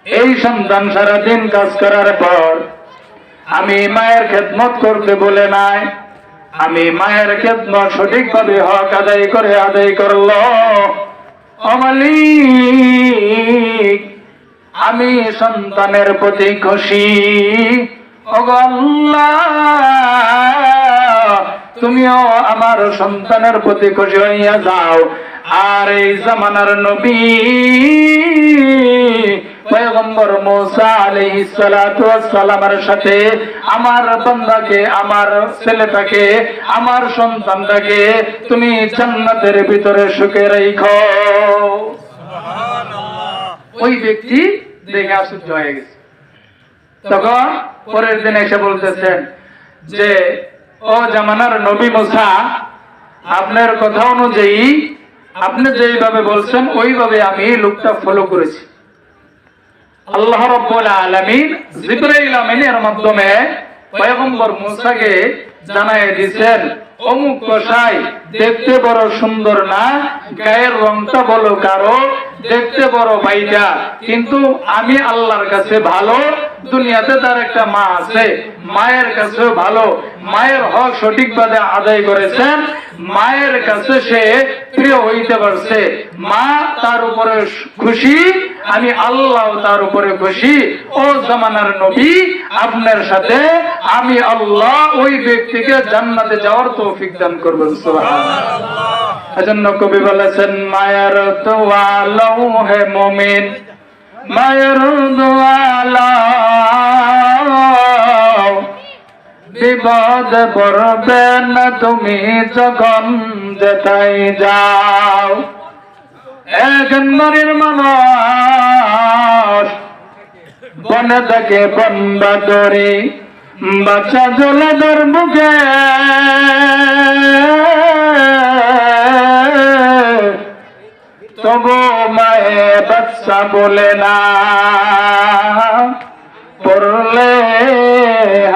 এই সন্তান সারাদিন কাজ করার পর আমি মায়ের খেদমত করতে বলে নাই, আমি মায়ের খেদমত সঠিকভাবে হক আদায় করলো। ও মালিক, আমি সন্তানের প্রতি খুশি। ওগো আল্লাহ, তুমিও আমার সন্তানের প্রতি খুশি হইয়া যাও। আর এই জামানার নবী পয়গম্বর মুসা আলাইহিস সালাতু ওয়াস সালামের সাথে আমার বান্দাকে, আমার ছেলেটাকে, আমার সন্তানটাকে তুমি জান্নাতের ভিতরে সুখে রাখো। সুবহানাল্লাহ। ওই ব্যক্তি দেখে আশ্চর্য হয়ে গেছে। তখন পরের দিন এসে বলতেছেন যে, ও জামানার নবী মুসা, আপনার কথা অনুযায়ী আপনি যেইভাবে বলছেন ওইভাবে আমি লোকটা ফলো করেছি। আল্লাহ রাব্বুল আলামিন জিবরাইল আমিনের মাধ্যমে পয়গম্বর মুসাকে জানায় দিয়েছেন, অমুক কসাই দেখতে বড় সুন্দর না, গায়ের রংটা বলো কারো, দেখতে বড় বাইটা, কিন্তু আমি আল্লাহর কাছে ভালো। দুনিয়াতে তার একটা মা আছে, মায়ের কাছেও ভালো, মায়ের হক সঠিকভাবে আদায় করেছেন, মায়ের কাছে সে প্রিয় হইতে পারছে। মা তার উপরে খুশি, আমি আল্লাহ তার উপরে খুশি। ও জামানার নবী, আপনার সাথে আমি আল্লাহ ওই ব্যক্তিকে জান্নাতে যাওয়ার তৌফিক দান করবেন। সুবহানাল্লাহ। এজন্য কবি বলেছেন, মায়ের দোয়া লও হে মুমিন, মায়ের দোয়া লও, বিপদ পড়বে না তুমি যখন যেথায় যাও। এক বাড়ির মানুষ বনে থাকে বন্দা ধরে, বাচ্চা জলে দর বুকে, তবু মায়ে বাচ্চা বলে না, পড়লে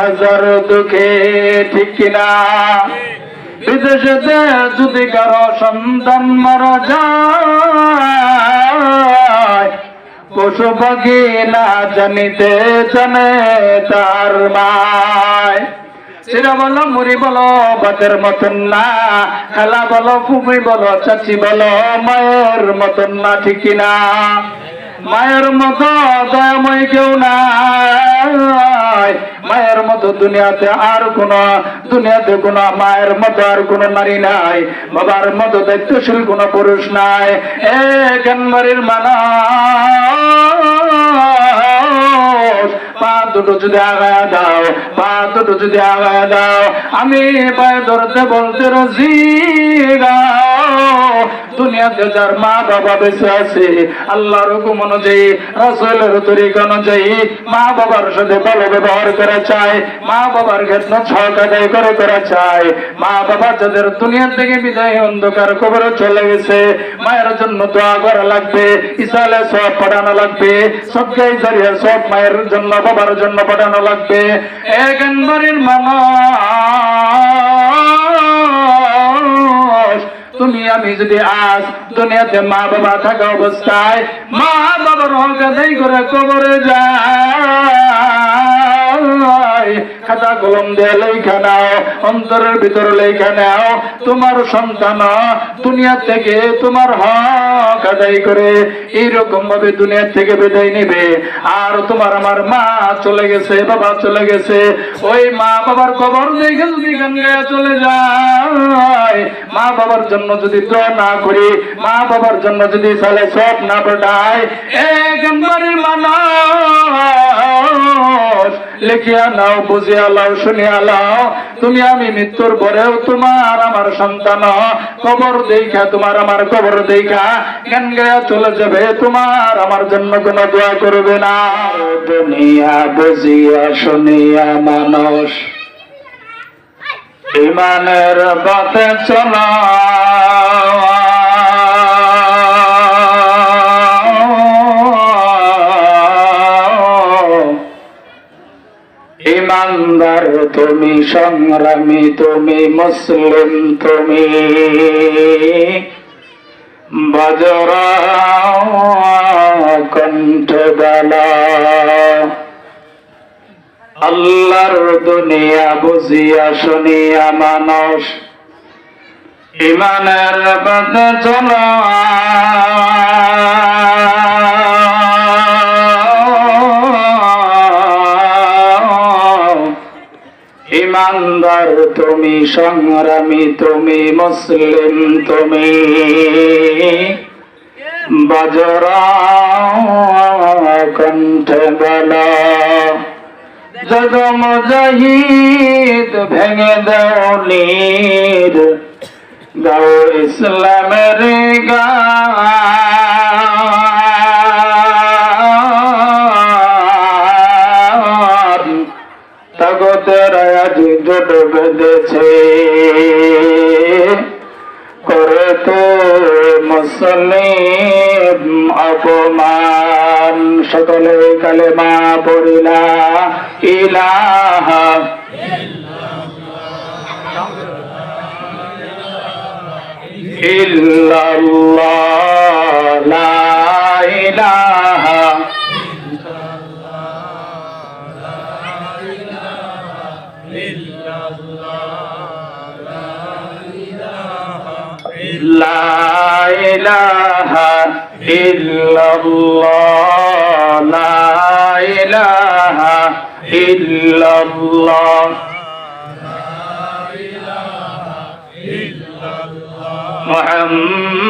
হাজার দুঃখে, ঠিক কিনা? বিদেশেতে যদি কারো সন্তান মারা যায়, পশু পাখি না জানিতে জানে তার মায়। সিরা বলো, মুড়ি বলো, ভাতের মতন না, খালা বলো, ফুফি বলো, চাচি বলো, মায়ের মতন না, ঠিক কিনা? মায়ের মতো দয়াময় কেউ নাই, মায়ের মতো দুনিয়াতে কোনো মায়ের মতো আর কোনো নারী নাই, বাবার মতো দায়িত্বশীল কোনো পুরুষ নাই। একবারের মানুষ পা দুটো যদি আগায়া দাও, পা দুটো যদি আগায়া দাও, আমি পায়ে ধরতে বলতে রাজি। দুনিয়াতে যার মা বাবা বেঁচে আছে, আল্লাহর হুকুম অনুযায়ী, রাসূলের তরিকা অনুযায়ী মা বাবার সাথে ভালো ব্যবহার করা চায়, মা বাবার খেদমত হক আদায় করা চায়। মা বাবা যাদের দুনিয়া থেকে বিদায় অন্ধকার কবরে চলে গেছে, মায়ের জন্য দোয়া করা লাগবে, ইসালে সওয়াব পাঠানো লাগবে, সদকায়ে জারিয়া সওয়াব মায়ের জন্য বাবার জন্য পাঠানো লাগবে। এক বাড়ির মানুষ, তুমি আমি যদি আজ দুনিয়াতে মা বাবা থাকা অবস্থায় মা বাবার হক আদায় করে কবরে যায়, খাতা কলম দিয়ে লেখা নাও, অন্তরের ভিতরে লেখা নাও, তোমার সন্তান দুনিয়া থেকে তোমার হক আদায় করে এইরকম ভাবে দুনিয়া থেকে বিদায় নেবে। আর তোমার আমার মা চলে গেছে, বাবা চলে গেছে, ওই মা বাবার কবর দেখে যদি গান গায়ে চলে যায়, মা বাবার জন্য যদি দোয়া না করি, মা বাবার জন্য যদি সালে সব না পাঠায়, একবারের মানুষ লিখিয়া নাও, বুঝিয়া লাও, শুনিয়া লাও, তুমি আমি মৃত্যুর পরেও তোমার আমার সন্তান কবর দেখা, তোমার আমার কবর দেখা গান গায়া চলে যাবে, তোমার আমার জন্য কোনো দোয়া করবে না। দুনিয়া বুঝিয়া শুনিয়া মানুষ ইমানের পথে চলা, ইমানদার তুমি, সংগ্রামী তুমি, মুসলিম তুমি, বজ্র কণ্ঠ গলা আল্লাহর দুনিয়া বুঝিয়া শুনিয়া মানুষ ইমানের পথে চলো ইমানদার তুমি, সংগ্রামী তুমি, মুসলিম তুমি, বাজরা কণ্ঠে বলো জগ মুজাহিদ ভেঙে দাও নীর, গাও ইসলামের গান, তাগতের আজ জোট বেঁধেছে করতে মুসলিম অপমান। সকলে কালেমা পড়িলা ইলাহা ইল্লাল্লাহ লা ইলাহা লা ইলাহা ইল্লাল্লাহ লা ইলাহা ইল্লাল্লাহ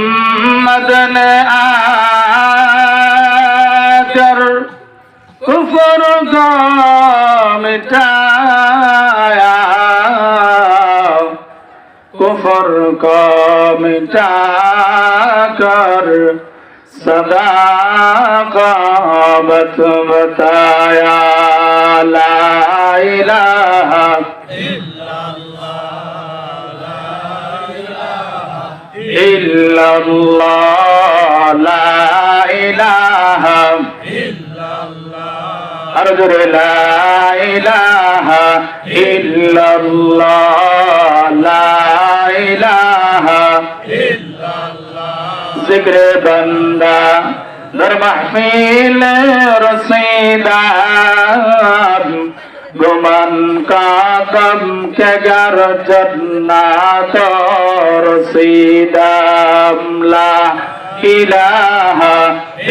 মুহাম্মাদান আকার কুফর को मिटाया, कुफर को मिटाकर सदाकत बताया। ला इलाहा इल्लल्लाह ला इलाहा अर्जुन ला इलाहा इल्लल्लाह ला इलाहा जिक्र बंदा दर महफिल रसीदार, गुमान का गम के गर जन्नत रसीदाम। ला इलाहा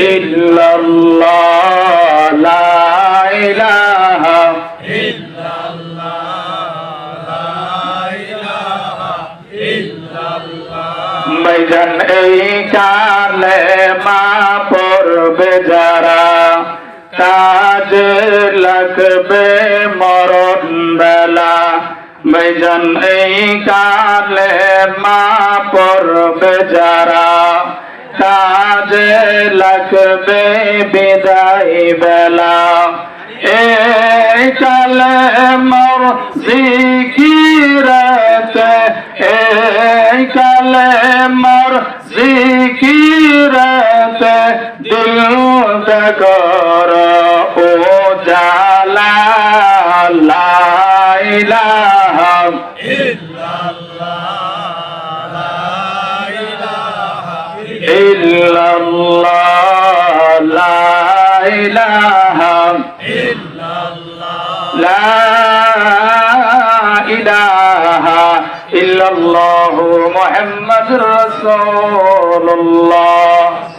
इल्लल्लाह ला इलाहा ভাইজান এই কালে মা পড়বে যারা, কাজে লাগবে মরণ বেলা। ভাইজান এই কালে মা পড়বে যারা, কাজে লাগবে বিদায় বেলা। এই কালে মর জিকিরতে, এই কালে মর জিকিরতে দিল কর ও জালা। লা ইলাহা ইল্লাল্লাহ লা ইলাহা লা ইলাহা ইল্লাল্লাহ মুহাম্মাদুর রাসূলুল্লাহ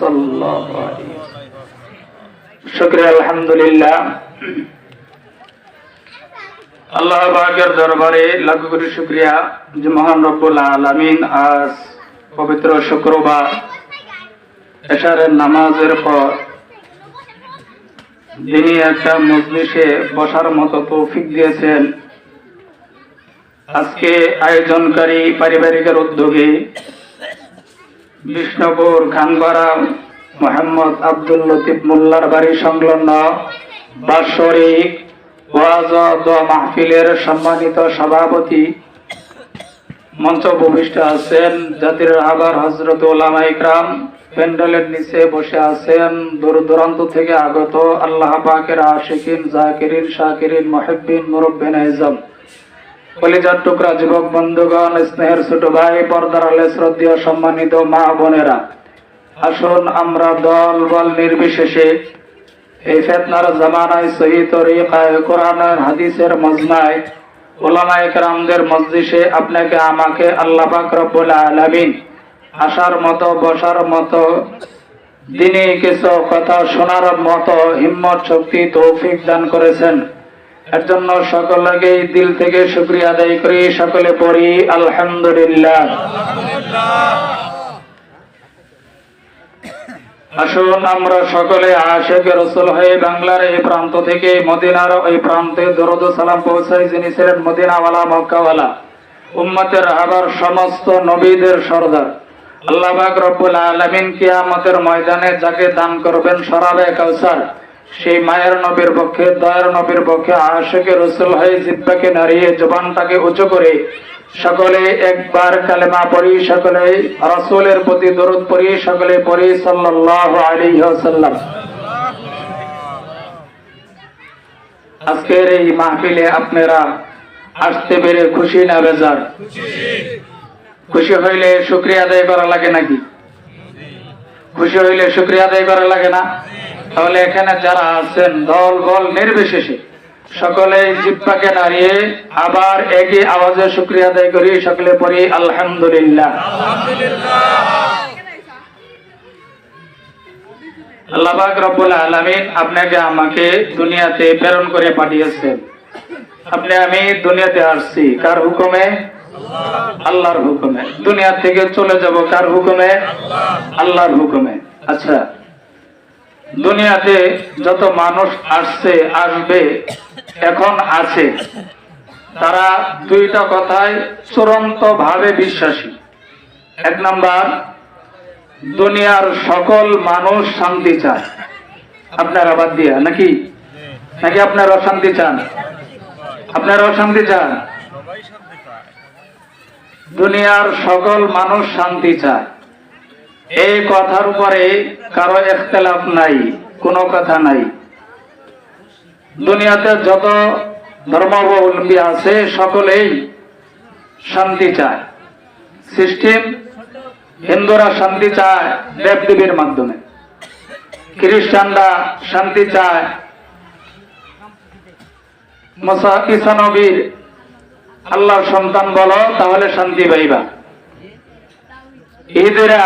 সাল্লাল্লাহু আলাইহি ওয়াসাল্লাম। শুকরিয়া, আলহামদুলিল্লাহ। আল্লাহ পাকের দরবারে লাখ কোটি শুকরিয়া যে মহান রব্বুল আলামিন আজ পবিত্র শুক্রবার এশারের নামাজের পর যিনি একটা মজলিসে বসার মতো তৌফিক দিয়েছেন। আজকে আয়োজনকারী পারিবারিকের উদ্যোগে বিষ্ণুপুর খানপাড়া মোহাম্মদ আব্দুল লতিফ মোল্লার বাড়ি সংলগ্ন বাৎসরিক ওয়াজ ও মাহফিলের সম্মানিত সভাপতি, মঞ্চ উপবিষ্ট আছেন জাতির রাহবার হযরত উলামা ইকরাম, প্যান্ডেলের নিচে বসে আছেন দূর দূরান্ত থেকে আগত আল্লাহ পাকের আশিকিন, জাকিরিন, শাকিরিন, মুহিব্বিন, মুরব্বিন আযম, কলিজার টুকরা যুবক বন্ধুগণ, স্নেহের ছোট ভাই, পর্দার আলে শ্রদ্ধেয় সম্মানিত মা বোনেরা, আসুন আমরা দল বল নির্বিশেষে এই ফিতনার জামানায় সহি তরিকায় কোরআনের হাদিসের মজমায় উলামায়ে কেরামদের মজলিসে আপনাকে আমাকে আল্লাহ পাক রব্বুল আলামিন আসার মতো বসার মতো দিনে কিছু কথা শোনার মতো হিম্মত শক্তি তৌফিক দান করেছেন। এর জন্য সকলকে দিল থেকে শুকরিয়া আদায় করি, সকলে পড়ি আলহামদুলিল্লাহ। আসুন আমরা সকলে আশিকে রাসূল হয়ে বাংলার এই প্রান্ত থেকে মদিনার ওই প্রান্তে দরুদ ও সালাম পৌঁছাই যিনি ছিলেন মদিনাওয়ালা মক্কাওয়ালা উম্মতের আবার সমস্ত নবীদের সরদার আল্লাহ পাক রব্বুল আলামিন কিয়ামতের ময়দানে যাকে দান করবেন শরাবে কাউসার, সেই মায়ের নবীর পক্ষে দয়ার নবীর পক্ষে আশিকে রাসূল হয়ে জিহ্বাকে নাড়িয়ে জবানটাকে উঁচু করে সকলে একবার কালেমা পড়ি, সকলে রাসূলের প্রতি দরুদ পড়ি, সকলে পড়ি সাল্লাল্লাহু আলাইহি ওয়াসাল্লাম। আজকের এই মাহফিলে আপনারা আসতে পেরে খুশি না বেজার? খুশি হইলে শুকরিয়া আদায় করা লাগে নাকি? খুশি হইলে শুকরিয়া আদায় করা লাগে না? তাহলে এখানে যারা আছেন দল বল নির্বিশেষে সকলে জিহ্বাকে নাড়িয়ে আবার একই আওয়াজে শুকরিয়া আদায় করি, সকলে পড়ি আলহামদুলিল্লাহ। আল্লাহ পাক রব্বুল আলামিন আপনাকে আমাকে দুনিয়াতে প্রেরণ করে পাঠিয়েছেন। আপনি আমি দুনিয়াতে আসছি কার হুকুমে? আল্লাহর হুকুমে। দুনিয়া থেকে চলে যাব কার হুকুমে? আল্লাহর হুকুমে। আচ্ছা, দুনিয়াতে যত মানুষ আসছে আসবে এখন আছে, তারা দুইটা কথায় চূড়ান্ত ভাবে বিশ্বাসী। এক নাম্বার, দুনিয়ার সকল মানুষ শান্তি চায়। আপনারা বাদ দিয়া নাকি নাকি আপনারা অশান্তি চান? আপনারা অশান্তি চান? দুনিয়ার সকল মানুষ শান্তি চায়, এই কথার উপরে কারো ইখতিলাফ নাই, কোনো কথা নাই। দুনিয়াতে যত ধর্মাবলম্বী আছে সকলেই শান্তি চায়। সিস্টেম, হিন্দুরা শান্তি চায় দেবদেবীর মাধ্যমে, খ্রিস্টানরা শান্তি চায় ঈসা নবীর আল্লাহর সন্তান বলো তাহলে শান্তি পাইবা। ইহুদিরা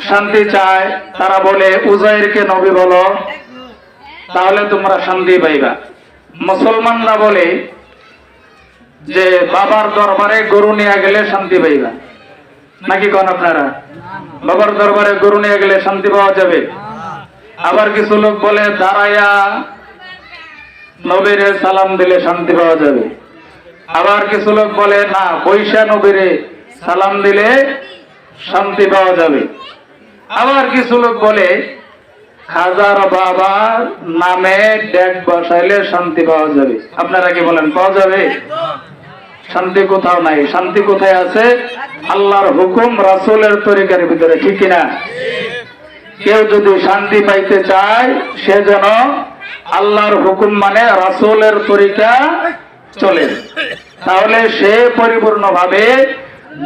শান্তি চায়, তারা বলে উজাইরকে নবী বলো তাহলে তোমরা শান্তি পাইবা। মুসলমানরা বলে যে বাবার দরবারে গরু নিয়ে গেলে শান্তি পাইবা। নাকি কোন আপনারা? বাবার দরবারে গরু নিয়ে গেলে শান্তি পাওয়া যাবে। আবার কিছু লোক বলে দাঁড়াইয়া নবীরে সালাম দিলে শান্তি পাওয়া যাবে। আবার কিছু লোক বলে না, বৈশা নবীরে সালাম দিলে শান্তি পাওয়া যাবে। আবার কিছু লোক বলে হাজার বাবার নামে ডেক বসাইলে শান্তি পাওয়া যাবে। আপনারা কি বলেন, পাওয়া যাবে? শান্তি কোথাও নাই। শান্তি কোথায় আছে? আল্লাহর হুকুম রাসূলের তরিকার ভিতরে, ঠিক কিনা? কেউ যদি শান্তি পাইতে চায় সে যেন আল্লাহর হুকুম মানে রাসূলের তরিকা চলে, তাহলে সে পরিপূর্ণভাবে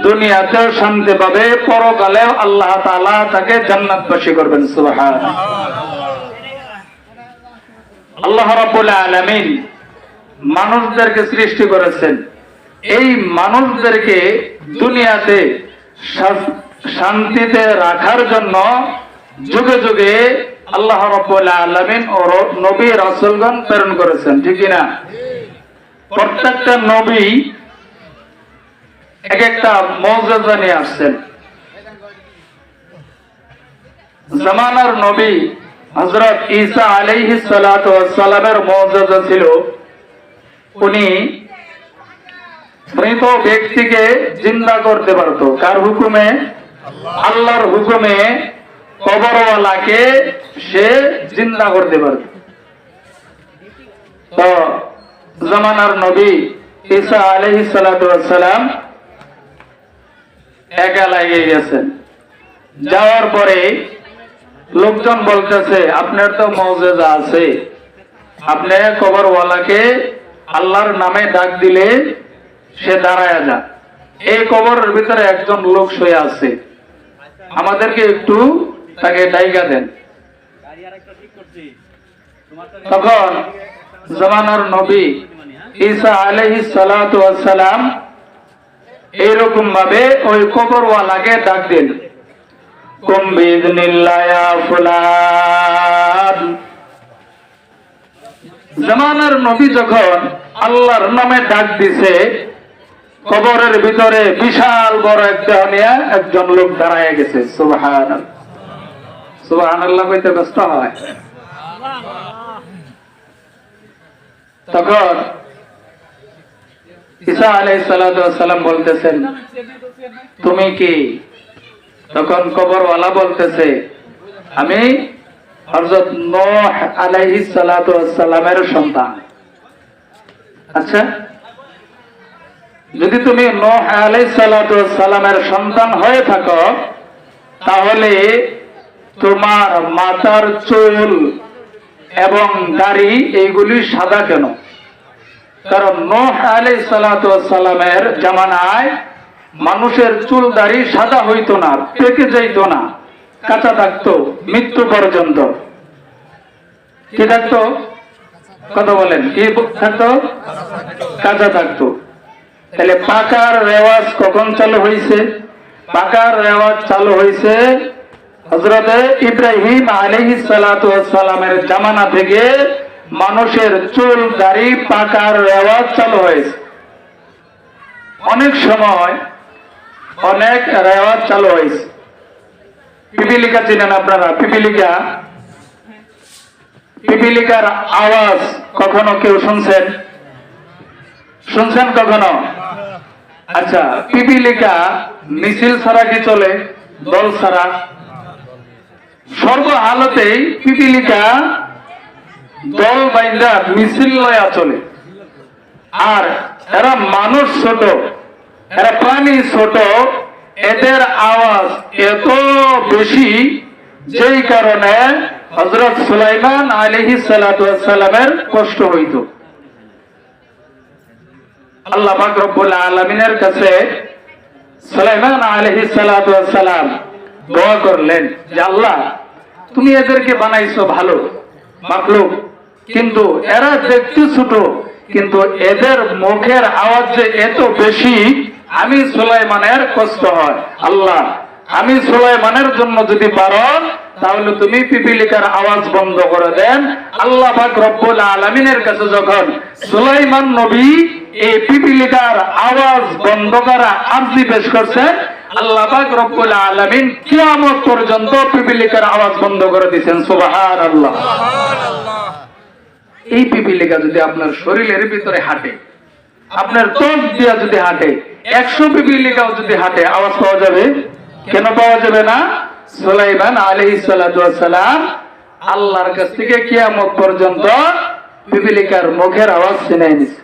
দুনিয়াতেও শান্তি পাবে, পরকালেও আল্লাহ তাআলা তাকে জান্নাতবাসী করবেন। সুবহানাল্লাহ। আল্লাহ রাব্বুল আলামিন মানুষদেরকে সৃষ্টি করেছেন, এই মানুষদেরকে দুনিয়াতে শান্তিতে রাখার জন্য যুগে যুগে আল্লাহ রাব্বুল আলামিন ও নবী রাসূলগণ প্রেরণ করেছেন, ঠিক না? প্রত্যেকটা নবী এক একটা মুজিজা নিয়ে আসছেন। জামানার নবী হযরত ঈসা আলাইহিস সালাতু ওয়াস সালামের মুজিজা ছিল উনি মৃত ব্যক্তিকে জিন্দা করতে পারত। কার হুকুমে? আল্লাহর হুকুমে কবরওয়ালাকে সে জিন্দা করতে পারত। তো জামানার নবী ঈসা আলাইহিস সালাতু ওয়াস সালাম একা লাগে গেছেন। যাওয়ার পরে লোকজন বলতেছে আপনার তো মুজিজা আছে, আপনি কবরওয়ালাকে আল্লাহর নামে ডাক দিলে সে দাঁড়ায় যা। এই কবরের ভিতরে একজন লোক শুয়ে আছে, আমাদেরকে একটু তাকে ডাইকা দেন। তখন জামানার নবী ঈসা আলাইহিস সালাতু ওয়াস সালাম এইরকম ভাবে ওই কবরওয়ালাকে ডাক দিন, কুম বিইذনিল্লাহ ইয়া ফুলান। জামানার নবী যখন আল্লাহর নামে ডাক দিছে, কবরের ভিতরে বিশাল বড় একটা নিয়ে একজন লোক দাঁড়ায় গেছে। সুবহানাল্লাহ, সুবহানাল্লাহ কইতে কষ্ট হয়। তখন ঈসা আলাইহিস সালাতু ওয়াস সালাম বলতেছেন, তুমি কি? তখন কবরওয়ালা বলতেছে, আমি হযরত নূহ আলাইহিস সালাতু ওয়াস সালামের সন্তান। আচ্ছা, যদি তুমি নূহ আলাইহিস সালাতু ওয়াস সালামের সন্তান হয়ে থাকো, তাহলে তোমার মাথার চুল এবং দাড়ি এইগুলি সাদা কেন? কারণ নূহ আলাইহিস সালাতু ওয়াস সালামের জামানায় মানুষের চুল দাড়ি সাদা হইতো না, পেকে যাইতো না, কাঁচা থাকতো মৃত্যু পর্যন্ত। কি থাকতো? কথা বলেন, কি থাকতো? কাঁচা থাকতো। তাহলে পাকার রেওয়াজ কখন চালু হয়েছে? পাকার রেওয়াজ চালু হয়েছে হযরত ইব্রাহিম আলাইহিস সালাতু ওয়াস সালামের জামানা থেকে। মানুষের চুল দাড়ি পাকার রেওয়াজ চালু হয়েছে। অনেক সময় অনেক রেওয়াজ চালু হয়েছে। পিপিলিকা চিনেন আপনারা? পিপিলিকা, পিপিলিকার আওয়াজ কখনো কেউ শুনছেন? শুনছেন কখনো? আচ্ছা, পিপিলিকা মিছিল ছাড়া কি চলে? দল ছাড়া? সর্ব হালতেই পিপিলিকা দল বাইন্দা মিছিল লয়া চলে। আর এরা মানুষ ছোট, এরা প্রাণী ছোট, এদের আওয়াজ এত বেশি, যেই কারণে হযরত সুলাইমান আলাইহিস সালাতু ওয়াস সালামের কষ্ট হইত। আল্লাহ পাক রব্বুল আলামিনের কাছে সুলাইমান আলাইহিস সালাতু ওয়াস সালাম দোয়া করলেন যে আল্লাহ, তুমি এদেরকে বানাইছো ভালো মাখলুক, কিন্তু এরা দেখতে ছোট, কিন্তু এদের মুখের আওয়াজ যে এত বেশি, আমি সুলাইমানের কষ্ট হয়। আল্লাহ, আমি সুলাইমানের জন্য যদি পারো তাহলে তুমি পিপিলিকার আওয়াজ বন্ধ করে দেন। আল্লাহ পাক রব্বুল আলামিনের কাছে যখন সুলাইমান নবী এই পিপিলিকার আওয়াজ বন্ধ করা আরজি পেশ করছেন, আল্লাহ পাক রব্বুল আলামিন কিয়ামত পর্যন্ত পিপিলিকার আওয়াজ বন্ধ করে দিয়েছেন। সুবহানাল্লাহ। এই পিপিলিকা যদি আপনার শরীরের ভিতরে হাঁটে, আপনার ত্বক দিয়া যদি হাঁটে, 100 পিপিলিকাও যদি হাঁটে, আওয়াজ পাওয়া যাবে? কেন পাওয়া যাবে না? সুলাইমান আলাইহিস সালাতু ওয়াস সালাম আল্লাহর কাছ থেকে কিয়ামত পর্যন্ত পিপিলিকার মুখের আওয়াজ শুনে নিছে।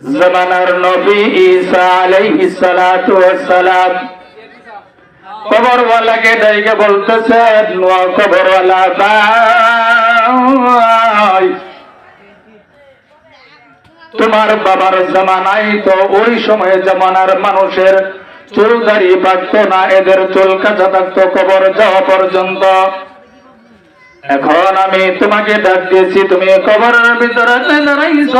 জামানার নবী ঈসা আলাইহিস সালাতু ওয়াস সালাম কবরওয়ালাকে ডাইকে বলতেছে, কবরওয়ালা ভাই, তোমার বাবার জামানায় তো ওই সময়ে জামানার মানুষের চুল দাড়ি পাকতো না, এদের চুল কাঁচা থাকতো কবর যাওয়া পর্যন্ত। এখন আমি তোমাকে ডাক দিয়েছি, তুমি কবরের ভিতরে দাঁড়াইছ,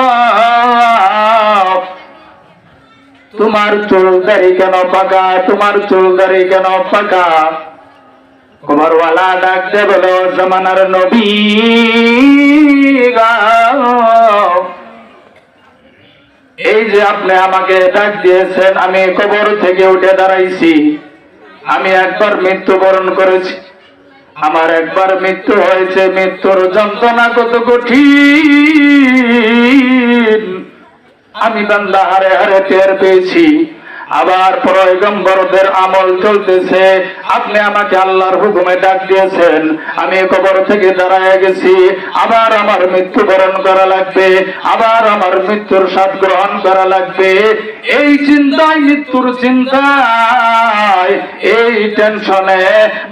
তোমার চুল দাড়ি কেন পাকা? তোমার চুল দাড়ি কেন পাকা? কবরওয়ালা ডাক দে বলো, জামানার নবী, এই যে আপনি আমাকে ডাক দিয়েছেন, আমি কবর থেকে উঠে দাঁড়াইছি, আমি একবার মৃত্যুবরণ করেছি, আমার একবার মৃত্যু হয়েছে, মৃত্যুর যন্ত্রণা কত কঠিন আমি বান্দা হারে হারে টের পেয়েছি। আবার পয়গম্বরদের আমল চলতেছে, আপনি আমাকে আল্লাহর হুকুমে ডাক দিয়েছেন, আমি কবর থেকে দাঁড়ায় গেছি, আবার আমার মৃত্যুবরণ করা লাগবে, আবার আমার মৃত্যুর স্বাদ গ্রহণ করা লাগবে। এই চিন্তায়, মৃত্যুর চিন্তায়, এই টেনশনে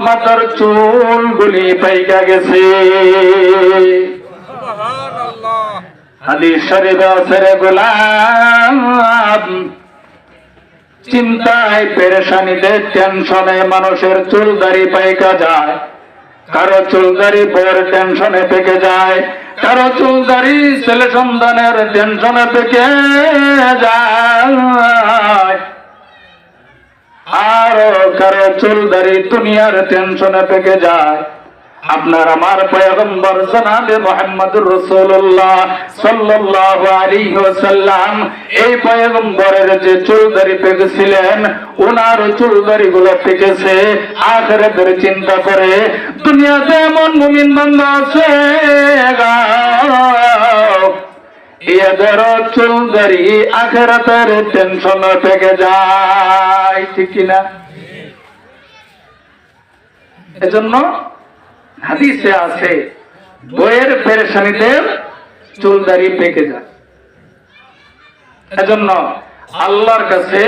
মাথার চুলগুলি পাইকা গেছে। হাদিস শরীফে আছে রে গোলাম, চিন্তায় পেরেশানিতে টেনশনে মানুষের চুল দাড়ি পাইকা যায়, কারো চুল দাড়ি বউয়ের টেনশনে পেকে যায়, কারো চুল দাড়ি ছেলে সন্তানের টেনশনে পেকে যায়, আর কারো চুল দাড়ি দুনিয়ার টেনশনে পেকে যায়। আপনার আমার পয়গম্বর জনাবে মুহাম্মদুর রাসূলুল্লাহ সাল্লাল্লাহু আলাইহি ওয়াসাল্লাম এই পয়গম্বরের যে চুল দাড়ি পেকেছিলেন, ওনার চুল দাড়ি গুলো পেকেছে আখিরাতের চিন্তা করে। দুনিয়াতে এমন মুমিন বান্দা আছে এদের চুল দাড়ি আখিরাতের টেনশন পেকে যায়, ঠিক কিনা? এজন্য হাদিসে আছে বইয়ের পেরেশানিতে চুল দাড়ি পেকে যায়। এজন্য আল্লাহর কাছে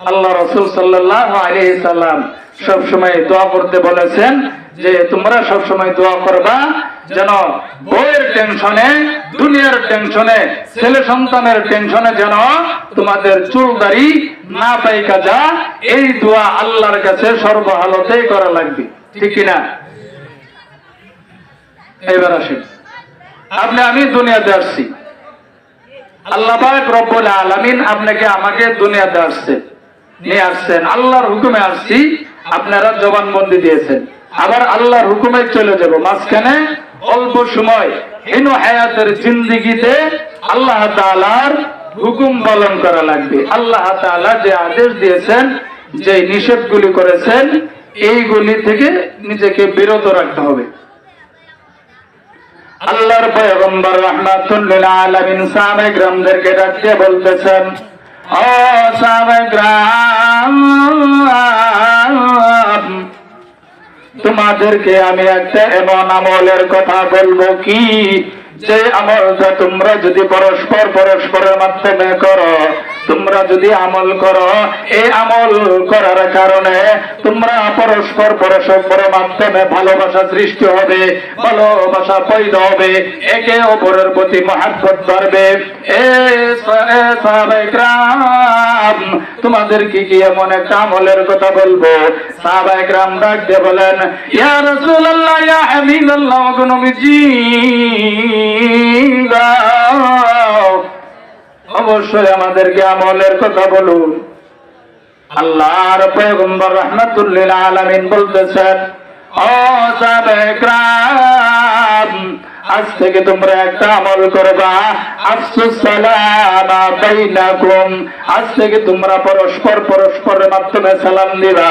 আল্লাহ রাসূল সাল্লাল্লাহু আলাইহি সাল্লাম সব সময় দোয়া করতে বলেছেন যে তোমরা সব সময় দোয়া করবা যেন বইয়ের টেনশনে, দুনিয়ার টেনশনে, ছেলে সন্তানের টেনশনে যেন তোমাদের চুল দাড়ি না পাইকা যা। এই দোয়া আল্লাহর কাছে সর্বহালতেই করা লাগবে, ঠিক কিনা? এবার আসেন, আপনি আমি দুনিয়াতে আসছি, আল্লাহ পাক রব্বুল আলামিন আপনাকে আমাকে দুনিয়াতে নিয়ে আসছেন, আল্লাহর হুকুমে আসছি। আপনারা জবানবন্দি দিয়েছেন, আবার আল্লাহর হুকুমে চলে যাব। মাঝখানে অল্প সময় হিনু হায়াতের জিন্দেগিতে আল্লাহ তাআলার হুকুম পালন করা লাগবে। আল্লাহ তাআলা যে আদেশ দিয়েছেন, যে নিষেধগুলি করেছেন, এইগুলি থেকে নিজেকে বিরত রাখতে হবে। আল্লাহর পয়গম্বর রাহমাতুল লিল আলামিন সাহাবায়ে কিরামদেরকে ডাক দিয়ে বলতেছেন, ও সাহাবায়ে কিরাম, তোমাদেরকে আমি একটা এমন আমলের কথা বলবো কি, যে আমলটা তোমরা যদি পরস্পরের মাধ্যমে করো, তোমরা যদি আমল করো, এই আমল করার কারণে তোমরা পরস্পরের মাধ্যমে ভালোবাসা সৃষ্টি হবে, ভালোবাসা পয়দা হবে, একে অপরের প্রতি মহব্বত বাড়বে। সাহাবায়ে কিরাম, তোমাদেরকে কি এমন একটা আমলের কথা বলবো? সাহাবায়ে কিরাম ডাক দিয়ে বলেন, ইয়া রাসূলুল্লাহ, ইয়া হাবিবাল্লাহ, ওগো নবীজি, অবশ্যই আমাদেরকে আমলের কথা বলুন। আল্লাহর পয়গম্বর রাহমাতুল লিল আলামিন বলতেছেন, ও সাহাবায়ে কিরাম, আজ থেকে তোমরা একটা আমল করবা, আফসুস সালামা বাইনাকুম। আজ থেকে তোমরা পরস্পরের মাধ্যমে সালাম দিবা,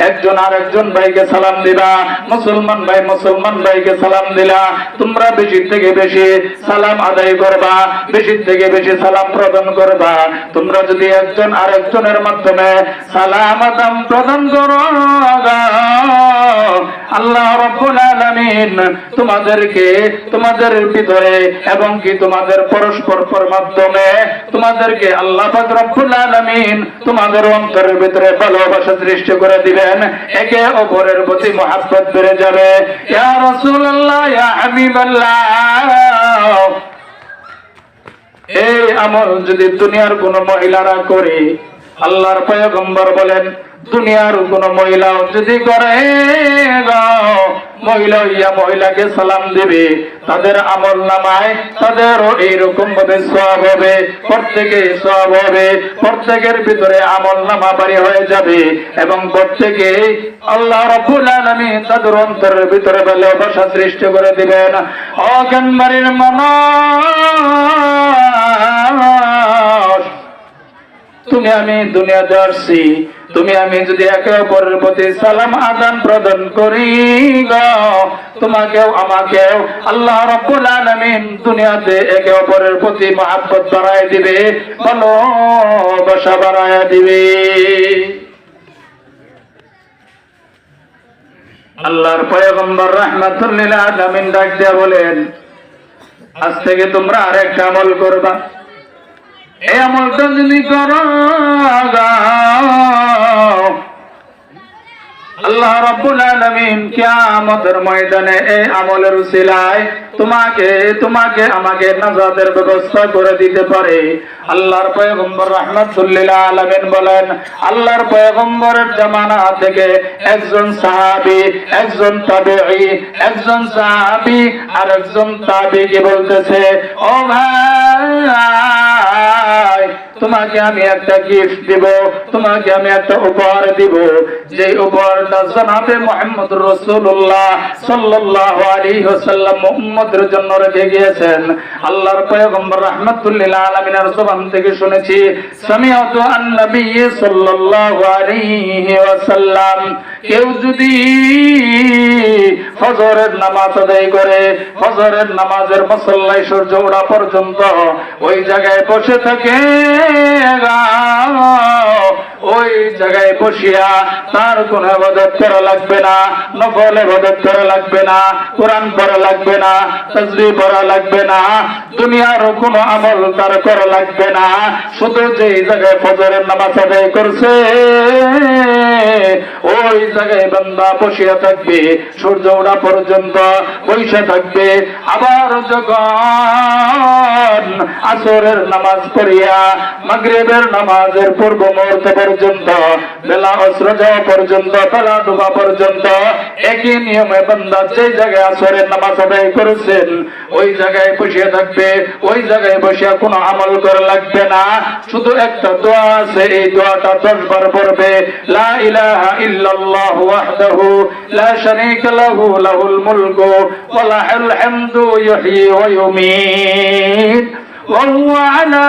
একজন আরেকজন ভাইকে সালাম দিবা, মুসলমান ভাইকে সালাম দিলা। তোমরা বেশি থেকে বেশি সালাম আদায় করবা, বেশি থেকে বেশি সালাম প্রদান করবা। তোমরা যদি একজন আরেকজনের মাধ্যমে সালাম আদান প্রদান করো, আল্লাহ রাব্বুল আলামিন তোমাদেরকে, তোমাদের ভিতরে এবং কি তোমাদের পরস্পর মাধ্যমে তোমাদেরকে আল্লাহ পাক রব্বুল আলামিন তোমাদের অন্তরের ভিতরে ভালোবাসা সৃষ্টি করে দিবেন, একে অপরের প্রতি মহব্বত বেড়ে যাবে। ইয়া রাসূলুল্লাহ, ইয়া হাবিবাল্লাহ, এই আমল যদি দুনিয়ার কোন মহিলারা করে, আল্লাহর পয়গম্বর বলেন দুনিয়ার কোন মহিলাও যদি করে, মহিলাকে সালাম দিবে, তাদের আমল নামায় তাদেরও এইরকম ভাবে সওয়াব হবে, প্রত্যেকের ভিতরে আমল নামা বাড়ি হয়ে যাবে, এবং প্রত্যেকে আল্লাহ রাব্বুল আলামিন তাদের অন্তরের ভিতরে ভালোবাসা সৃষ্টি করে দিবেন। অজ্ঞানবাড়ির মানুষ, তুমি আমি দুনিয়াতে আসছি, তুমি আমি যদি একে অপরের প্রতি সালাম আদান প্রদান করি, তোমাকেও আমাকেও আল্লাহ রাব্বুল আলামিন দুনিয়াতে একে অপরের প্রতি মহব্বত বাড়ায় দিবে, ভালোবাসা বাড়ায় দিবে। আল্লাহর পয়গম্বর রাহমাতুল লিল আলামিন ডাক দিয়ে বলেন, আজ থেকে তোমরা আরেকটা আমল করবা, এই আমলটা যদি করো, আল্লাহ রাব্বুল আলামিন কিয়ামতের ময়দানে এই আমলের উসিলায় তোমাকে আমাকে নাজাতের ব্যবস্থা করে দিতে পারে। আল্লাহর পয়গম্বর রাহমাতুল লিল আলামিন বলেন, আল্লাহর পয়গম্বরের জামানা থেকে একজন সাহাবী, একজন তাবেঈ, একজন সাহাবী আর একজন তাবেঈকে বলতেছে, ও ভাই, তোমাকে আমি একটা গিফট দিব, তোমাকে আমি একটা উপহার দিব, যে উপহারটা জনাবে মুহাম্মদুর রাসূলুল্লাহ সাল্লাল্লাহু আলাইহি ওয়াসাল্লাম উম্মতের জন্য রেখে গিয়েছেন। আল্লাহর পয়গম্বর রাহমাতুল লিল আলামিনের জবান থেকে শুনেছি, সামিআতু আন-নবী সাল্লাল্লাহু আলাইহি ওয়াসাল্লাম, কেউ যদি ফজরের নামাজ আদায় করে, ফজরের নামাজের মুসল্লায় সূর্য ওঠা পর্যন্ত ওই জায়গায় বসে থাকে, ওই জায়গায় বসিয়া তার কোন ইবাদত করা লাগবে না, নফল ইবাদত করা লাগবে না, কোরআন পড়া লাগবে না, তাসবিহ পড়া লাগবে না, দুনিয়ার কোন আমল তার করা লাগবে না। শুধু যে জায়গায় ফজরের নামাজ আদায় করছে ওই জায়গায় বান্দা বসিয়া থাকবে, সূর্য ওঠা পর্যন্ত বসে থাকবে। আবার যখন আসরের নামাজ পড়িয়া মাগরিবের নামাজের পূর্ব মুহূর্ত পর্যন্ত, বেলা অস্ত্র যাওয়া পর্যন্ত, বেলা ডুবা পর্যন্ত একই নিয়মে বান্দা যে জায়গায় আসরের নামাজ আদায় করেছেন ওই জায়গায় বসিয়া থাকবে, ওই জায়গায় বসিয়া কোনো আমল করা লাগবে না। শুধু একটা দোয়া আছে, এই দোয়াটা 10 বার পড়বে, লা ইলাহা ইল্লাল্লাহ ওয়াহদাহু লা শারীকা লাহু লাহুল মুলকু ওয়া লাহুল হামদু ইউহয়ী ওয়া ইউমীত ওয়া হুয়া আলা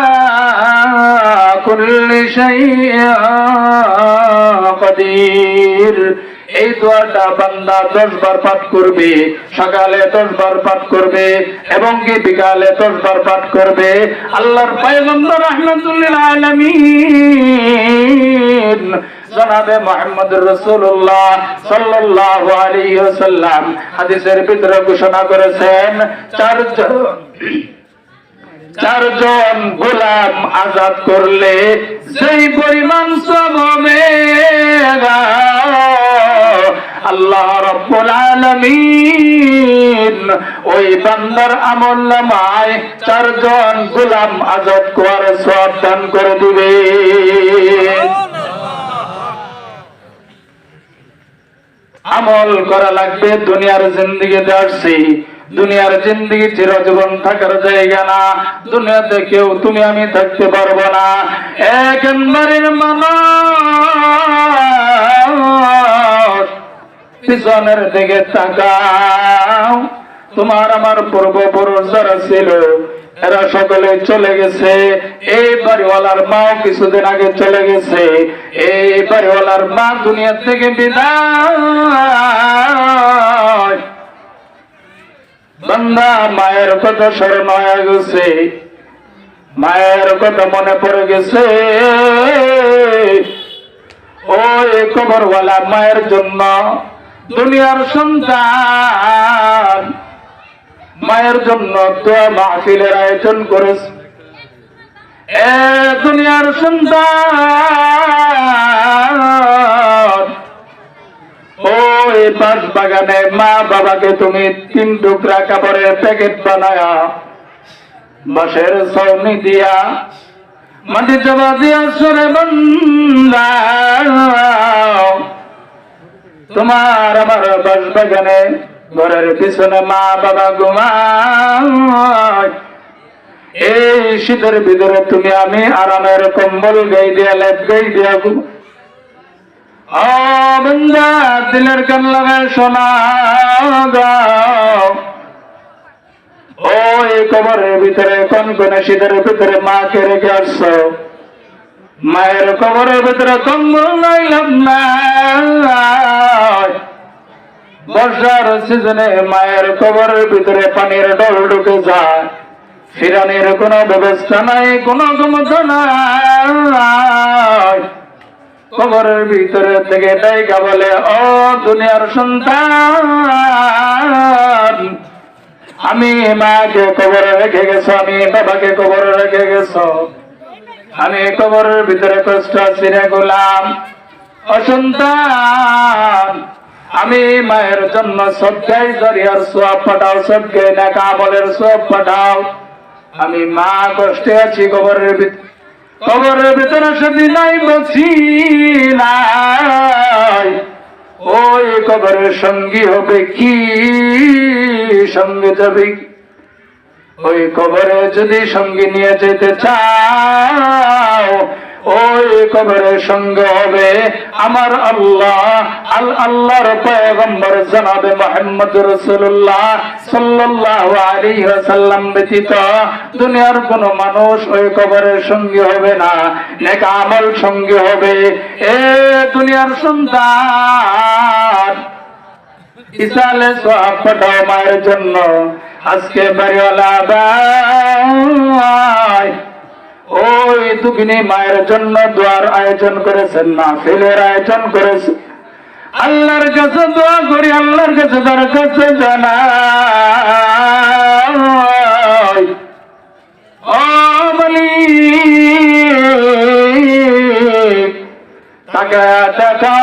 কুল্লি শাইইন কাদির। এই দোয়াটা বান্দা 10 বার পাঠ করবে, সকালে 10 বার পাঠ করবে এবং কি বিকালে 10 বার পাঠ করবে। আল্লাহর পয়গম্বর রাহমাতুল লিল আলামিন জনাবে মুহাম্মদুর রাসূলুল্লাহ সাল্লাল্লাহু আলাইহি ওয়াসাল্লাম হাদিসের ভিতরে ঘোষণা করেছেন, চারজন গোলাম আজাদ করলে যেই পরিমাণ সওয়াব হবে, আল্লাহ রাব্বুল আলামিন ওই বান্দার আমলনামায় 4 জন গোলাম আজাদ করার সওয়াব দান করে দিবে। আমল করা লাগবে। দুনিয়ার জিন্দেগিতে আসছি, দুনিয়ার জিন্দেগি চিরজীবন থাকার জায়গা না। দুনিয়াতে কেউ তুমি আমি থাকতে পারবো না। একবারের মানুষ পিছনের দিকে তাকাও, তোমার আমার পূর্বপুরুষ যারা ছিল এরা সকলে চলে গেছে। এই বাড়িওয়ালার মাও কিছুদিন আগে চলে গেছে। এই বাড়িওয়ালার মা দুনিয়া থেকে বিদায়। বান্দা মায়ের কথা স্মরণ হয়ে গেছে, মায়ের কথা মনে পড়ে গেছে। ওই কবরওয়ালা মায়ের জন্য দুনিয়ার সন্তান মায়ের জন্য দোয়া মাহফিলের আয়োজন করেছে। দুনিয়ার সন্তান ওই বাস বাগানে মা বাবাকে তুমি 3 টুকরা কাপড়ের প্যাকেট বানায়া বাঁশের ছাউনি দিয়া মাটি চাপা দিয়া সরে বান্দা, তোমার আমার বাস বাগানে ঘরের পিছনে মা বাবা ঘুমায়। এই শীতের ভিতরে তুমি আমি আরামের কম্বল গাই দিয়া লেপ গাই দিয়া বান্দা দিলের কান লাগায় শোনা দাও। ওই কবরের ভিতরে কনকনে শীতের ভিতরে মাকে রেখে আসছো, মায়ের কবরের ভিতরে কম্বল লাইলাম না। বর্ষার সিজনে মায়ের কবরের ভিতরে পানির ডল ঢুকে যায়, ফিরানোর কোনো ব্যবস্থা নাই, কোনো ক্ষমতা নাই। কবরের ভিতরে থেকে ডাইকা বলে, ও দুনিয়ার সন্তান, আমি মাকে কবরে রেখে গেছো, আমি বাবাকে কবরে রেখে গেছো, আমি কবরের ভিতরে কষ্ট আছি রে গোলাম। অসন্তান, আমি মায়ের জন্য সদকায়ে জারিয়ার সওয়াব পাঠাও, সদকায়ে নেক আমলের সওয়াব পাঠাও। আমি মা কষ্টে আছি, কবরের ভিতরে সেদিন নাই বসি নাই, ওই কবরের সঙ্গী হবে কি, সঙ্গে যাবে কি? ওই কবরে যদি সঙ্গী নিয়ে যেতে চাও, ওই কবরের সঙ্গে হবে আমার আল্লাহ, আল্লাহর পয়গম্বর জনাবে মুহাম্মদ রাসূলুল্লাহ সাল্লাল্লাহু আলাইহি ওয়াসাল্লাম ব্যতীত দুনিয়ার কোনো মানুষ ওই কবরের সঙ্গী হবে না, নেক আমল সঙ্গী হবে। এ দুনিয়ার সন্তান, ইসালে সওয়াব পাঠাও মায়ের জন্য। আজকে বাড়িওয়ালা ভাই ওই দুঃখিনী মায়ের জন্য দোয়ার আয়োজন করেছেন, না ফেলের আয়োজন করেছে। আল্লাহর কাছে দোয়া করি, আল্লাহর কাছে তার কাছে জানাই, ও মালিক তাকে দেখা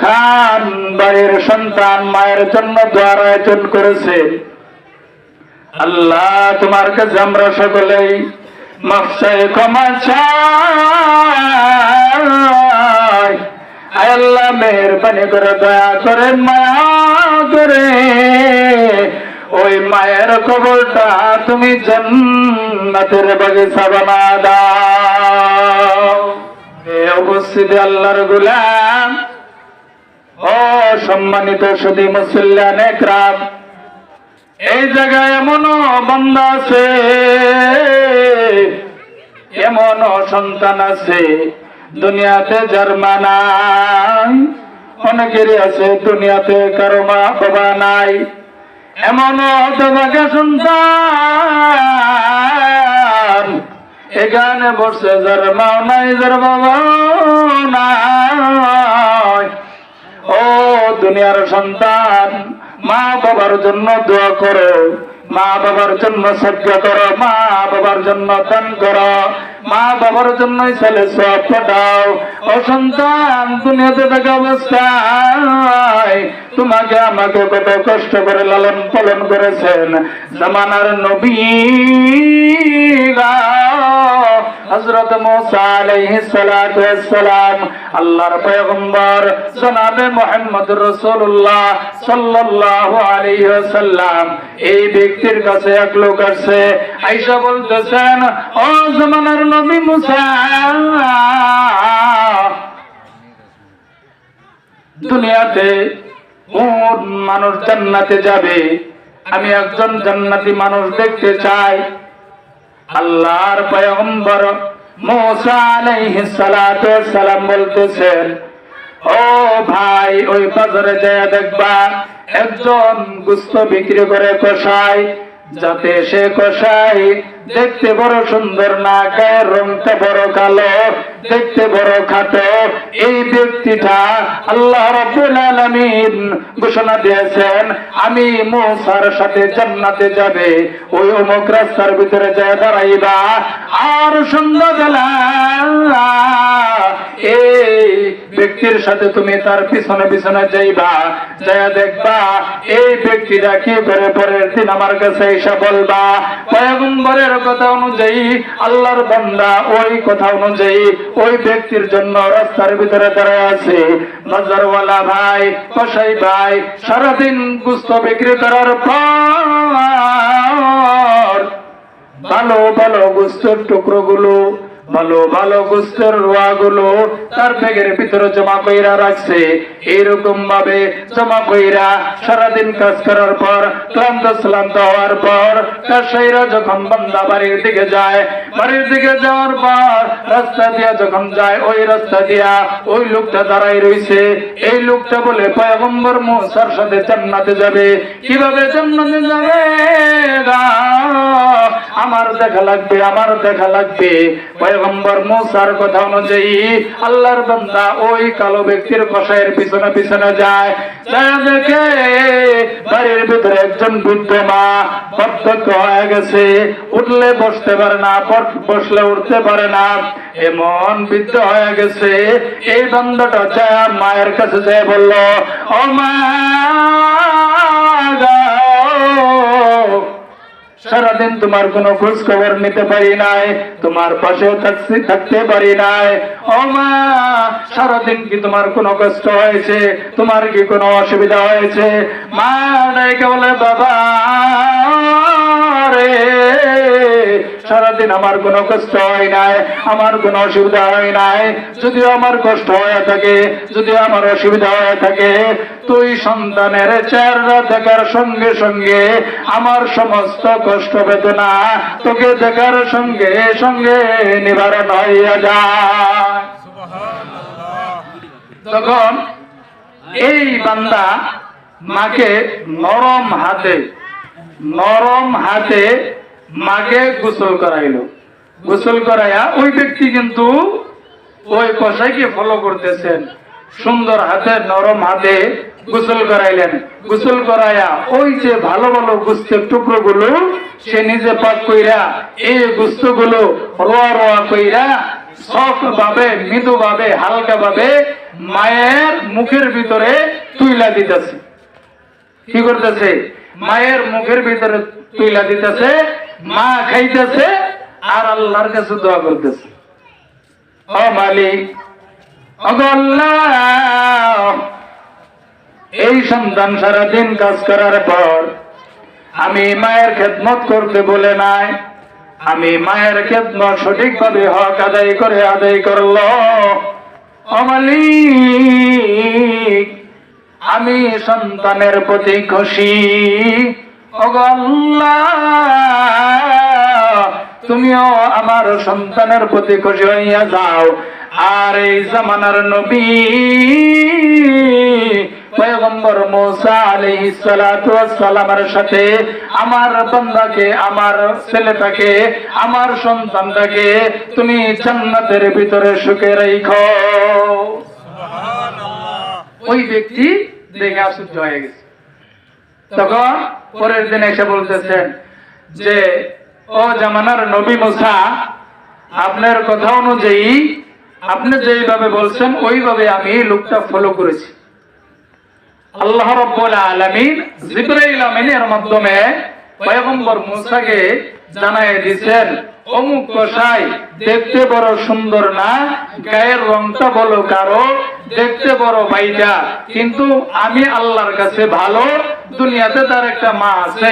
খান বাড়ির সন্তান মায়ের জন্য দোয়ার আয়োজন করেছে। আল্লাহ তোমার কাছে আমরা সকলেই মাফ চাই, ক্ষমা চাই। আয় আল্লাহ মেহেরবানি করে দয়া করে মায়া করে ওই মায়ের কবরটা তুমি জান্নাতের বাগিচা বানা দাও। এ উপস্থিতি আল্লাহর গোলাম ও সম্মানিত সুধী মুসল্লিয়ান একরাম, এই জায়গায় এমনও বান্দা আছে, এমনও সন্তান আছে দুনিয়াতে যার মা নাই, অনেকেরই আছে দুনিয়াতে কারো মা বাবা নাই। এমনও হতভাগা সন্তান এখানে বসে যার মা নাই, যার বাবা নাই। ও দুনিয়ার সন্তান, মা বাবার জন্য দোয়া করো, মা বাবার জন্য সদকা করো, মা বাবার জন্য দান করো, মা বাবার জন্য ছেলে সওয়াব পাঠাও। ও সন্তান, দুনিয়াতে থাকা অবস্থায় তোমাকে আমাকে কত কষ্ট করে লালন পালন করেছেন জামানার নবী হযরত মুসা আলাইহিস সালাতু ওয়াস সালাম, আল্লাহর পয়গম্বর জনাবে মুহাম্মদুর রাসূলুল্লাহ সাল্লাল্লাহু আলাইহি ওয়াসাল্লাম। এই ব্যক্তির কাছে এক লোক আসছে, আয়েশা বলতেছেন, ও জামানার নবী মুসা, দুনিয়াতে কোন মানুষ জান্নাতে যাবে? আমি একজন জান্নাতি মানুষ দেখতে চাই। আল্লাহর পয়গম্বর মুসা আলাইহিস সালাতু ওয়াস সালাম বলতেছেন, ও ভাই, ওই বাজারে যায় দেখবা একজন গোশত বিক্রি করে কসাই, যাতে সে কসাই দেখতে বড় সুন্দর না, গায়ের রংটা বড় কালো, দেখতে বড় খাটো। এই ব্যক্তিটা আল্লাহ রাব্বুল আলামিন ঘোষণা দিয়েছেন, আমি মুসার সাথে জান্নাতে যাবে। ওই অমুক রাস্তার ভিতরে যায় দাঁড়াইবা, আর সন্ধ্যাবেলা এই ব্যক্তির সাথে তুমি তার পিছনে পিছনে যাইবা, যায় দেখবা এই ব্যক্তিটা কি করে পরের দিন আমার কাছে এসে বলবা, পয়গম্বরের কথা অনুযায়ী, আল্লাহর বান্দা ওই কথা অনুযায়ী ওই ব্যক্তির জন্য রাস্তার ভিতরে দাঁড়ায় আছে। বাজারওয়ালা ভাই, কসাই ভাই সারাদিন গোশত বিক্রি করার পর ভালো ভালো গোশতের টুকরোগুলো, ভালো ভালো গোশতের রোয়াগুলো তার ব্যাগের ভিতরে জমা কইরা রাখছে। এইরকম ভাবে জমা কইরা সারাদিন কাজ করার পর ক্লান্ত শ্লান্ত হওয়ার পর কসাইরা যখন বান্দা বাড়ির দিকে যায়, বাড়ির দিকে যাওয়ার পর রাস্তা দিয়া যখন যায়, ওই রাস্তা দিয়া ওই লোকটা দাঁড়াই রইছে। এই লোকটা বলে পয়গম্বর মুসার সাথে জান্নাতে যাবে। কিভাবে জান্নাতে যাবে? আমার দেখা লাগবে, আমার দেখা লাগবে। পয়গম্বর মুসার কথা অনুযায়ী আল্লাহ আল্লাহর বান্দা ওই কালো ব্যক্তির কষায়ের পিছনে পিছনে যায়, দেখে বাড়ির ভিতরে একজন বৃদ্ধ মা বার্ধক্য হয়ে গেছে, উঠলে বসতে পারে না, বসলে উঠতে পারে না, এমন বৃদ্ধ হয়ে গেছে। এই বান্দাটা যায় মায়ের কাছে যায়, বলল, ও মা, সারাদিন তোমার কোনো খোঁজ খবর নিতে পারি নাই, তোমার পাশেও থাকতে পারি নাই। ও মা, সারাদিন কি তোমার কোনো কষ্ট হয়েছে? তোমার কি কোনো অসুবিধা হয়েছে? মা ডাইকে বলে, বাবা রে, সারাদিন আমার কোনো কষ্ট হয় নাই, আমার কোনো অসুবিধা হয় নাই। যদিও আমার কষ্ট হয়ে থাকে, যদিও আমার অসুবিধা হয়ে থাকে, তুই সন্তানের চেহারা দেখার সঙ্গে সঙ্গে আমার সমস্ত কষ্ট বেদনা তোকে দেখার সঙ্গে সঙ্গে নিবারণ হইয়া যায়। তখন এই বান্দা মাকে নরম হাতে মাকে গোসল করাইল। গোসল করাইয়া ওই ব্যক্তি কিন্তু ওই কষাইকে ফলো করতেছেন, সুন্দর হাতে নরম হাতে গোসল করাইলেন। গোসল করাইয়া ওই যে ভালো ভালো গোস্তের টুকরো গুলো সে নিজে পাক কইরা এই গোস্ত গুলো রোয়া রোয়া কইরা সফট ভাবে, মৃদু ভাবে, হালকা ভাবে মায়ের মুখের ভিতরে তুইলা দিতেছে। কি করতেছে? মায়ের মুখের ভিতরে তুইলা দিতেছে, মা খাইতেছে আর আল্লাহর কাছে দোয়া করতেছে, ও মালিক, আল্লাহ, এই সন্তান সারাদিন কাজ করার পর আমি মায়ের খেদমত করতে বলে নাই, আমি মায়ের খেদমত সঠিকভাবে হক আদায় করলো। ও মালিক, আমি সন্তানের প্রতি খুশি। ও আল্লাহ, তুমিও আমার সন্তানের প্রতি খুশি হইয়া যাও। আর এই জামানার নবী পয়গম্বর মুসা আলাইহিস সালাতু ওয়াস সালামের সাথে আমার বান্দাকে, আমার ছেলেটাকে, আমার সন্তানটাকে তুমি জান্নাতের ভিতরে সুখে রাখো। সুবহানাল্লাহ। ওই ব্যক্তি দেখে আশ্চর্য হয়ে গেছে। তখন পরের দিন এসে বলতেছেন যে, ও জামানার নবী মুসা, আপনার কথা অনুযায়ী আপনি যেইভাবে বলছেন ওইভাবে আমি লোকটা ফলো করেছি। আল্লাহ রাব্বুল আলামিন জিবরাইল আমিনের মাধ্যমে পয়গম্বর মুসাকে জানায় দিয়েছেন, অমুক কসাই দেখতে বড় সুন্দর না, গায়ের রংটা বলো কারো, দেখতে বড় বাইটা, কিন্তু আমি আল্লাহর কাছে ভালো। দুনিয়াতে তার একটা মা আছে,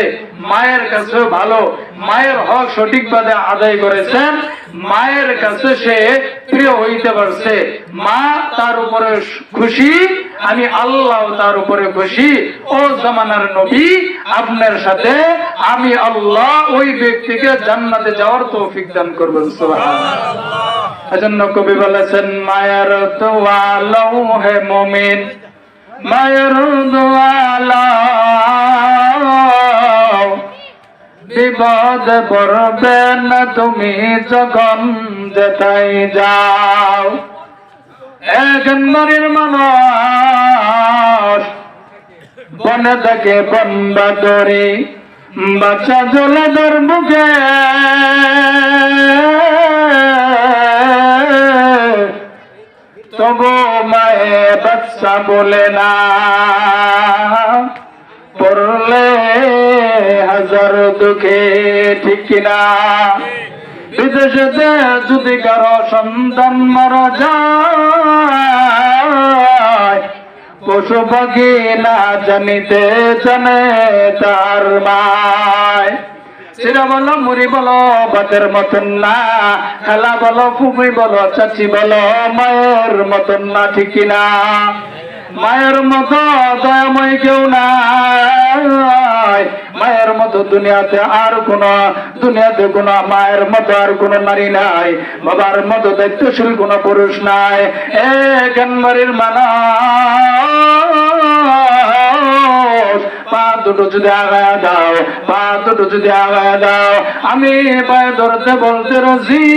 মায়ের কাছেও ভালো, মায়ের হক সঠিকভাবে আদায় করেছেন, মায়ের কাছে সে প্রিয় হইতে পারছে, মা তার উপরে খুশি, আমি আল্লাহ তার উপরে খুশি। ও জামানার নবী, আপনার সাথে আমি আল্লাহ ওই ব্যক্তিকে জান্নাতে যাওয়ার তৌফিক দান করবেন। সুবহানাল্লাহ। এজন্য কবি বলেছেন, মায়ের দোয়া লও হে মুমিন, মায়ের দোয়া লও, বিপদে পড়বে না তুমি যখন যেথায় যাও। এক বাড়ির মানুষ বনে থাকে বনবাদরি, বাচ্চা জলে দর মুখে, তবু মায়ে বাচ্চা বলে না, পড়লে হাজার দুঃখে, ঠিক কিনা? বিদেশেতে যদি কারো সন্তান মারা যায়, পশু পাখি না জানিতে জানে তার মায়। সিরা বলো, মুড়ি বলো, বাতের মতন না, খালা বলো, ফুফি বলো, চাচি বলো, মায়ের মতন না, ঠিক কিনা? মায়ের মতো দয়াময় কেউ নাই, মায়ের মতো দুনিয়াতে আর দুনিয়াতে কোন মায়ের মতো আর কোন নারী নাই, বাবার মতো দায়িত্বশীল কোন পুরুষ নাই। বাড়ির মানুষ পা দুটো যদি আগায় দাও, পা দুটো যদি আগায় দাও, আমি পায়ে ধরতে বলতে রাজি।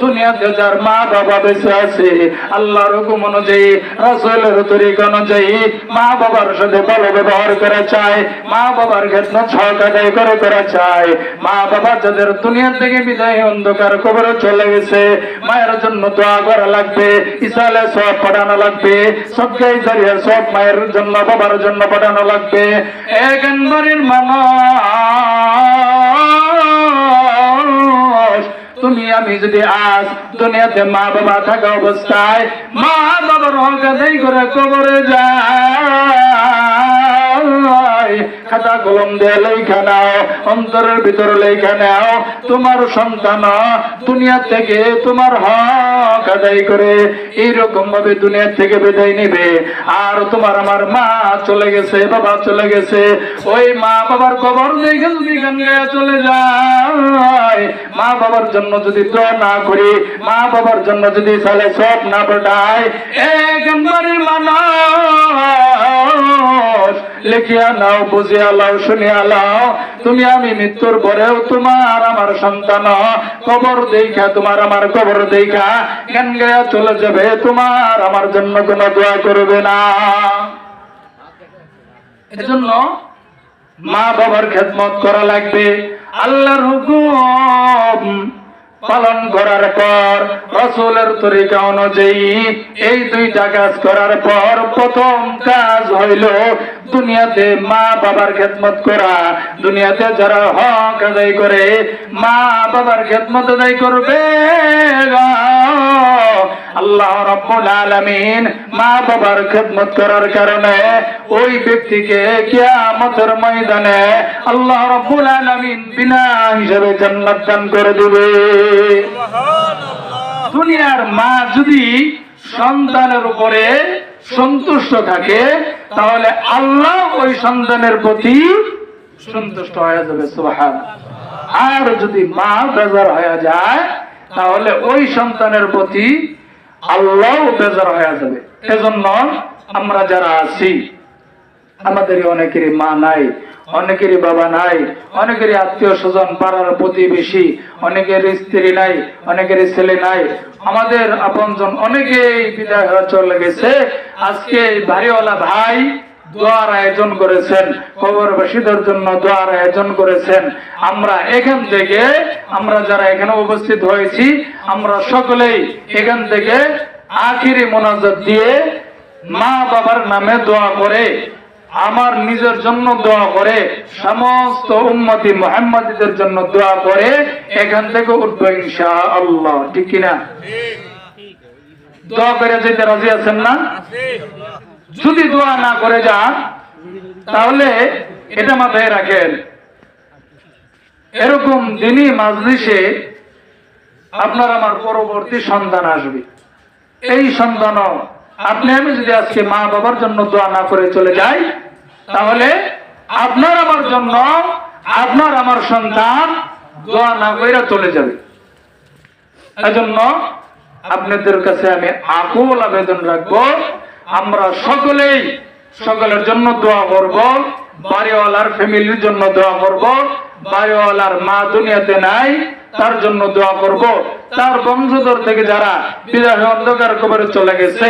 দুনিয়াতে যার মা বাবা বেঁচে আছে, আল্লাহর হুকুম অনুযায়ী, রাসূলের তরিকা অনুযায়ী মা বাবার সাথে ভালো ব্যবহার করা চায়, মা বাবার খেদমত হক আদায় করা চায়। মা বাবা যাদের দুনিয়া থেকে বিদায় অন্ধকার কবরে চলে গেছে, মায়ের জন্য দোয়া করা লাগবে, ইসালে সওয়াব পাঠানো লাগবে, সদকায়ে জারিয়া সওয়াব মায়ের জন্য বাবার জন্য পাঠানো লাগবে। একবারের মানুষ, তুমি আমি যদি আজ দুনিয়াতে মা বাবা থাকা অবস্থায় মা বাবার হক আদায় করে কবরে যায়, খাতা কলম দিয়ে লেখা নাও, অন্তরের ভিতরে লেখা নাও, তোমার সন্তান দুনিয়া থেকে তোমার হক আদায় করে এইরকম ভাবে দুনিয়া থেকে বিদায় নেবে। আর তোমার আমার মা চলে গেছে, বাবা চলে গেছে, ওই মা বাবার কবর দেখে যদি গান গায়ে চলে যায়, মা বাবার জন্য যদি দোয়া না করি, মা বাবার জন্য যদি সালে সব না পাঠায়, একবারের মানুষ লিখিয়া নাও, বুঝিয়া লাও, শুনিয়া লাও, তুমি আমি মৃত্যুর পরেও তোমার আমার সন্তান কবর দেখা, তোমার আমার কবর দেখা গান গায়া চলে যাবে, তোমার আমার জন্য কোনো দোয়া করবে না। এজন্য মা বাবার খেদমত করা লাগবে। আল্লাহর হুকুম পালন করার পর, রাসূলের তরিকা অনুযায়ী এই দুইটা কাজ করার পর প্রথম কাজ হইল দুনিয়াতে মা বাবার খেদমত করা। দুনিয়াতে যারা হক আদায় করে মা বাবার খেদমত আদায় করবে, আল্লাহ রাব্বুল আলামিন মা বাবার খেদমত করার কারণে ওই ব্যক্তিকে কিয়ামতের ময়দানে আল্লাহ রাব্বুল আলামিন বিনা হিসাবে জান্নাত দান করে দেবে। দুনিয়ার মা যদি সন্তানের উপরে সন্তুষ্ট থাকে, তাহলে আল্লাহ ওই সন্তানের প্রতি সন্তুষ্ট হয়ে যাবে, সুবহানাল্লাহ। আর যদি মা বেজার হয়ে যায়, তাহলে ওই সন্তানের প্রতি আল্লাহ বেজার হয়ে যাবে। এজন্য আমরা যারা আছি, আমাদের অনেকেরই মা নাই, অনেকেরই বাবা নাই, অনেকেরই আত্মীয় স্বজন, পাড়ার প্রতিবেশী, অনেকের স্ত্রী নাই, অনেকের ছেলে নাই, আমাদের আপনজন অনেকেই বিদায় হয়ে চলে গেছে। আজকে বাড়িওয়ালা ভাই দোয়ার আয়োজন করেছেন, কবরবাসীদের জন্য দোয়ার আয়োজন করেছেন। আমরা এখান থেকে, আমরা যারা এখানে উপস্থিত হয়েছি, আমরা সকলেই এখান থেকে আখিরি মোনাজাত দিয়ে মা বাবার নামে দোয়া করে, আমার নিজের জন্য দোয়া করে, সমস্ত উম্মতি মুহাম্মাদীদের জন্য দোয়া করে এখান থেকে উঠবো ইনশাআল্লাহ। ঠিক কিনা? দোয়া করে যেতে রাজি আছেন না? যদি দোয়া না করে যান, তাহলে এটা মাথায় রাখেন, এরকম দিনই মাজলিসে আপনার আমার পরবর্তী সন্তান আসবে। এই সন্তানও আপনি আমি যদি আজকে মা বাবার জন্য দোয়া না করে চলে যাই, তাহলে আপনার আমার জন্য আপনার আমার সন্তান দোয়া না করে চলে যাবে। এজন্য আপনাদের কাছে আমি আকুল আবেদন রাখবো, আমরা সকলেই সকলের জন্য দোয়া করব, বাড়িওয়ালার ফ্যামিলির জন্য দোয়া করব, বাড়িওয়ালার মা দুনিয়াতে নাই তার জন্য দোয়া করব, তার বংশধর থেকে যারা বিদায় অন্ধকার কবরে চলে গেছে,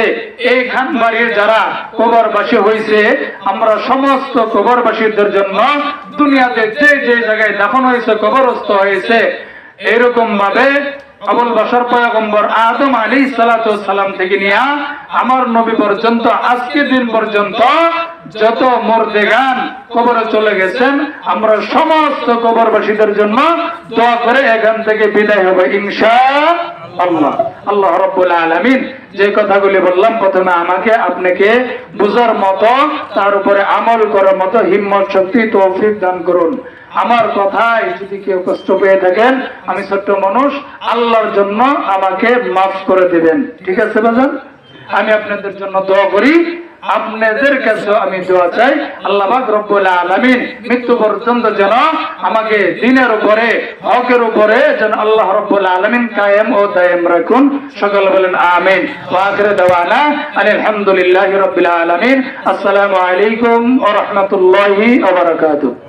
এই খান বাড়ির যারা কবরবাসী হয়েছে, আমরা সমস্ত কবরবাসীদের জন্য দুনিয়াতে যে যে জায়গায় দাফন হয়েছে, কবরস্থ হয়েছে, এরকম ভাবে আবুল বাশার পয়গম্বর আদম আলাইহিস সালাতু ওয়াস সালাম থেকে নিয়ে আমার নবী পর্যন্ত আজকে দিন পর্যন্ত যত মুর্দেগান কবরে চলে গেছেন, আমরা সমস্ত কবরবাসীদের জন্য দোয়া করে এখান থেকে বিদায় হবে ইনশাআল্লাহ। আল্লাহ রাব্বুল আলামিন যে কথাগুলি বললাম, প্রথমে আমাকে আপনাকে বুঝার মতো, তার উপরে আমল করার মতো হিম্মত শক্তি তৌফিক দান করুন। আমার কথায় যদি কেউ কষ্ট পেয়ে থাকেন, আমি ছোট্ট মানুষ, আল্লাহর জন্য আমাকে মাফ করে দিবেন। ঠিক আছে বাজান? আমি আপনাদের জন্য দোয়া করি, আপনাদের কাছে আমি দোয়া চাই, আল্লাহ পাক রব্বুল আলামিন মৃত্যু পর্যন্ত যেন আমাকে দ্বীনের উপরে, হকের উপরে যেন আল্লাহ রব্বুল আলামিন কায়েম ও দায়েম রাখুন। সকলে বলেন আমিন। ওয়া আখিরু দাওয়ানা আলহামদুলিল্লাহি রাব্বিল আলামিন। আসসালামু আলাইকুম ওয়া রাহমাতুল্লাহি ওয়া বারাকাতুহু।